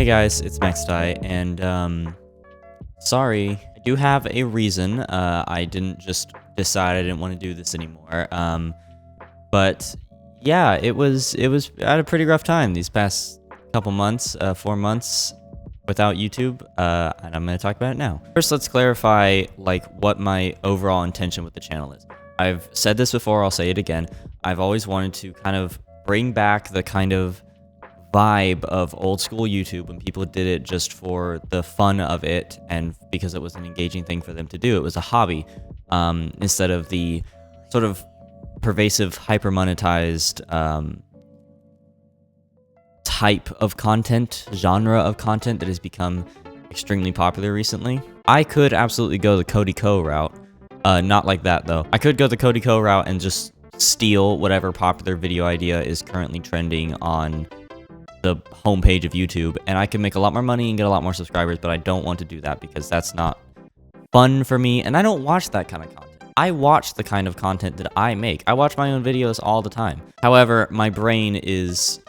Hey guys, it's MaxDie, and sorry, I do have a reason. I didn't just decide I didn't want to do this anymore. But yeah, it was I had a pretty rough time these past couple months, 4 months without YouTube, and I'm gonna talk about it now. First, let's clarify like what my overall intention with the channel is. I've said this before, I'll say it again. I've always wanted to kind of bring back the kind of vibe of old school YouTube when people did it just for the fun of it and because it was an engaging thing for them to do. It was a hobby, instead of the sort of pervasive, hyper monetized type of content, genre of content that has become extremely popular recently. I could absolutely go the Cody Co route. Not like that though. I could go the Cody Co route and just steal whatever popular video idea is currently trending on the homepage of YouTube, and I can make a lot more money and get a lot more subscribers, but I don't want to do that because that's not fun for me, and I don't watch that kind of content. I watch the kind of content that I make. I watch my own videos all the time. However, my brain is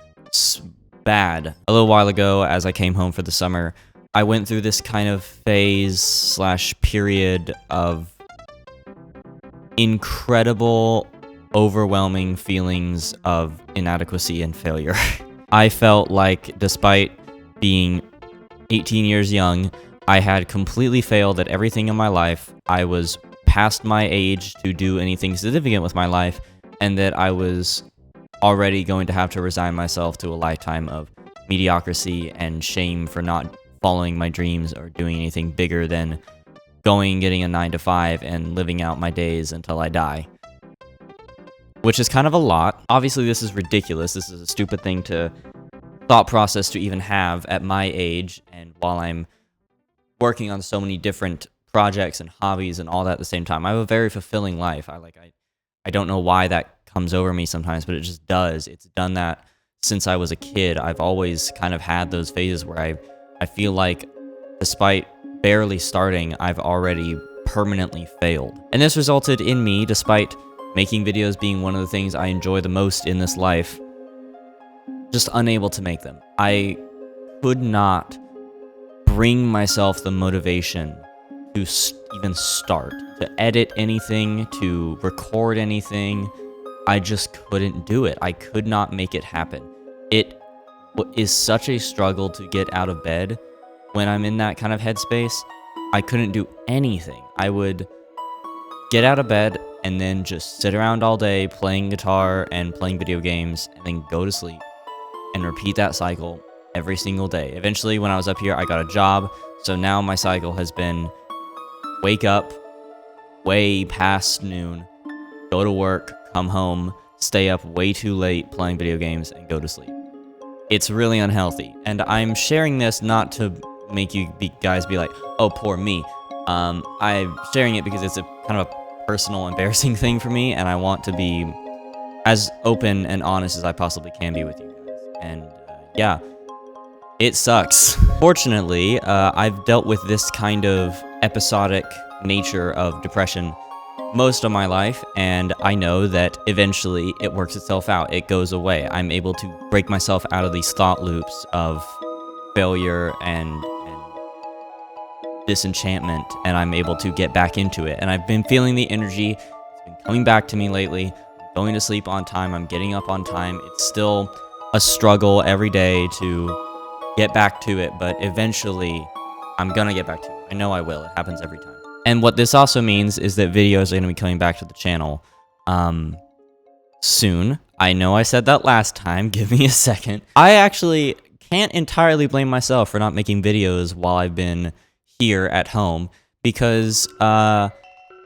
bad. A little while ago, as I came home for the summer, I went through this kind of phase / period of incredible, overwhelming feelings of inadequacy and failure. I felt like, despite being 18 years young, I had completely failed at everything in my life. I was past my age to do anything significant with my life, and that I was already going to have to resign myself to a lifetime of mediocrity and shame for not following my dreams or doing anything bigger than going and getting a 9-to-5 and living out my days until I die. Which is kind of a lot. Obviously, this is ridiculous. This is a stupid thing to thought process to even have at my age, and while I'm working on so many different projects and hobbies and all that at the same time. I have a very fulfilling life. I don't know why that comes over me sometimes, but it just does. It's done that since I was a kid. I've always kind of had those phases where I feel like, despite barely starting, I've already permanently failed. And this resulted in me, despite making videos being one of the things I enjoy the most in this life, just unable to make them. I could not bring myself the motivation to even start, to edit anything, to record anything. I just couldn't do it. I could not make it happen. It is such a struggle to get out of bed when I'm in that kind of headspace. I couldn't do anything. I would get out of bed and then just sit around all day playing guitar and playing video games, and then go to sleep and repeat that cycle every single day. Eventually, when I was up here, I got a job, so now my cycle has been wake up way past noon, go to work, come home, stay up way too late playing video games, and go to sleep. It's really unhealthy, and I'm sharing this not to make you guys be like, oh, poor me. I'm sharing it because it's a kind of a personal, embarrassing thing for me, and I want to be as open and honest as I possibly can be with you guys. And yeah, it sucks. Fortunately, I've dealt with this kind of episodic nature of depression most of my life, and I know that eventually it works itself out. It goes away. I'm able to break myself out of these thought loops of failure and disenchantment, and I'm able to get back into it. And I've been feeling the energy. It's been coming back to me lately. I'm going to sleep on time. I'm getting up on time. It's still a struggle every day to get back to it, but eventually I'm gonna get back to it. I know I will. It happens every time. And what this also means is that videos are gonna be coming back to the channel soon. I know I said that last time. Give me a second. I actually can't entirely blame myself for not making videos while I've been here at home, because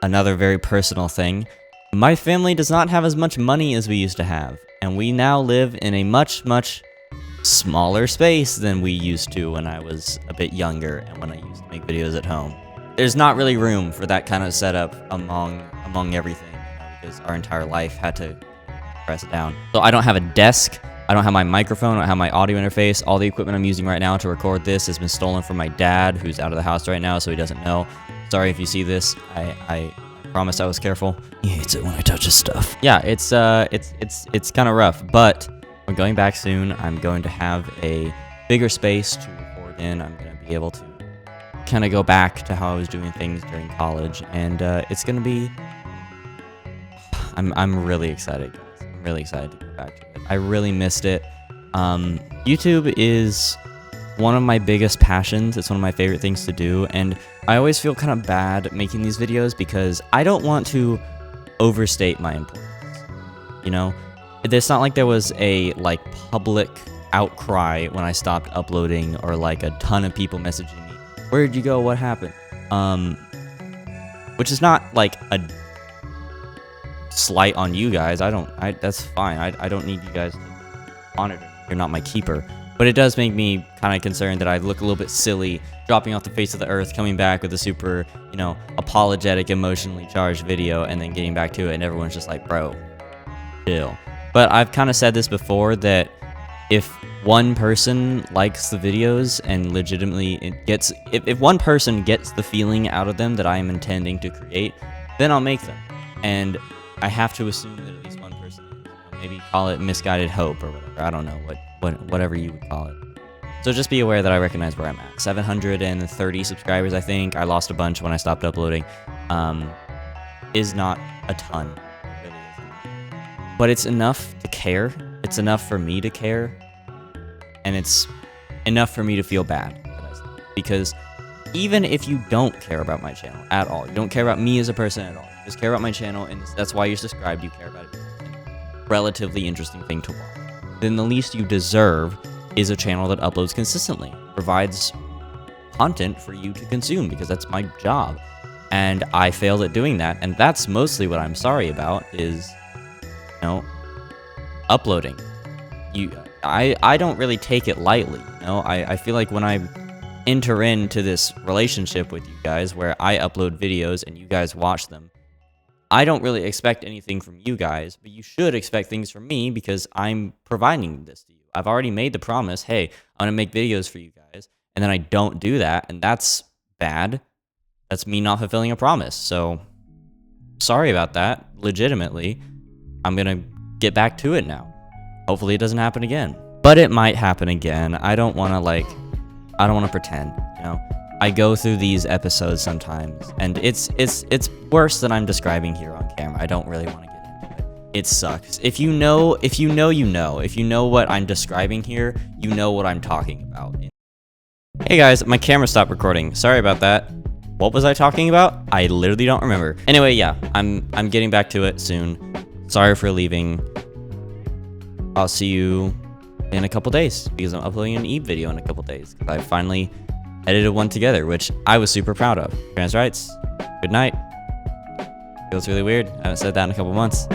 another very personal thing, my family does not have as much money as we used to have, and we now live in a much smaller space than we used to when I was a bit younger and when I used to make videos at home. There's not really room for that kind of setup among everything, because our entire life had to press down. So I don't have a desk, I don't have my microphone, I don't have my audio interface. All the equipment I'm using right now to record this has been stolen from my dad, who's out of the house right now, so he doesn't know. Sorry if you see this. I promise I was careful. He hates it when I touch his stuff. Yeah, it's kind of rough, but we're going back soon. I'm going to have a bigger space to record in. I'm going to be able to kind of go back to how I was doing things during college, and it's going to be... I'm really excited, guys. I'm really excited to go back to it. I really missed it. YouTube is one of my biggest passions. It's one of my favorite things to do, and I always feel kind of bad making these videos because I don't want to overstate my importance. You know, it's not like there was a like public outcry when I stopped uploading, or like a ton of people messaging me, "Where'd you go? What happened?" Which is not like a slight on you guys. That's fine. I don't need you guys to monitor me. You're not my keeper. But it does make me kind of concerned that I look a little bit silly dropping off the face of the earth, coming back with a super, you know, apologetic, emotionally charged video, and then getting back to it, and everyone's just like, bro, chill. But I've kind of said this before, that if one person likes the videos and legitimately it gets, if one person gets the feeling out of them that I am intending to create, then I'll make them. And I have to assume that at least one person, maybe call it misguided hope or whatever. I don't know whatever you would call it. So just be aware that I recognize where I'm at. 730 subscribers, I think. I lost a bunch when I stopped uploading. Is not a ton. It really isn't. But it's enough to care. It's enough for me to care. And it's enough for me to feel bad. Because even if you don't care about my channel at all, you don't care about me as a person at all, you just care about my channel, and that's why you're subscribed, you care about it, relatively interesting thing to watch, then the least you deserve is a channel that uploads consistently, provides content for you to consume, because that's my job. And I failed at doing that, and that's mostly what I'm sorry about, is, you know, uploading. I don't really take it lightly, you know? I feel like when I enter into this relationship with you guys where I upload videos and you guys watch them, I don't really expect anything from you guys, but you should expect things from me because I'm providing this to you. I've already made the promise, hey, I'm going to make videos for you guys, and then I don't do that, and that's bad. That's me not fulfilling a promise, so sorry about that, legitimately. I'm going to get back to it now. Hopefully it doesn't happen again. But it might happen again. I don't want to pretend, you know? I go through these episodes sometimes, and it's worse than I'm describing here on camera. I don't really want to get into it. It sucks. If you know, you know. If you know what I'm describing here, you know what I'm talking about. Hey guys, my camera stopped recording. Sorry about that. What was I talking about? I literally don't remember. Anyway, yeah, I'm getting back to it soon. Sorry for leaving. I'll see you in a couple days, because I'm uploading an Eve video in a couple days. I finally edited one together, which I was super proud of. Trans rights. Good night. Feels really weird. I haven't said that in a couple months.